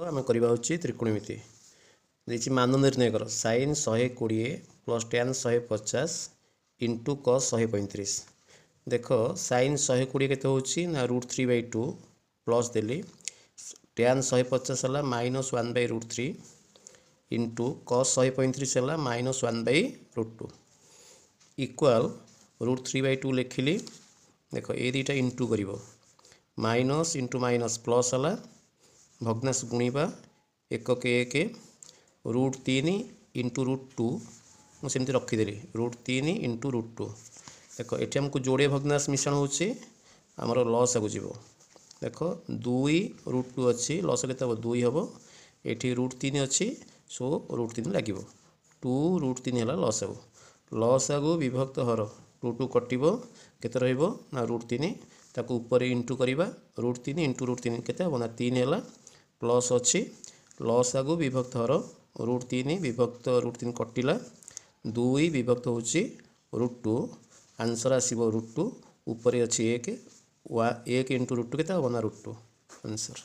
आम करवा त्रिकोणमिति देखिए मान निर्णय कर sin 120 plus tan 150 into cos 135। देख sin 120 के √3/2 प्लस देली tan 150 है -1/√3 इंटू cos 135 है -1/√2 इक्वाल √3/2 लिखिली। देख ये दुटा इंटू कर माइनस इंटू माइनस प्लस है भग्नाश गुणा एक के एक √3 इंटू √2 मुझे रखीदेली √3 इंटू √2। देख ये आमको जोड़े भग्नाश मिश्रण होमर लस आगे जीव। देख 2 √2 अच्छी लस के 2 हम ये √3 अच्छी सो √3 लगे 2 √3 है लस आगु विभक्त हर 2 कटो के √3 ताको ऊपर इंटू करवा √3 इंटू √3 के 3 है प्लस अच्छी लस आगु विभक्त हर √3 विभक्त √3 कटिला 2 विभक्त होची √2 आंसर आसीबो √2 ऊपर अच्छी 1 इंटू √2 के √2 आंसर।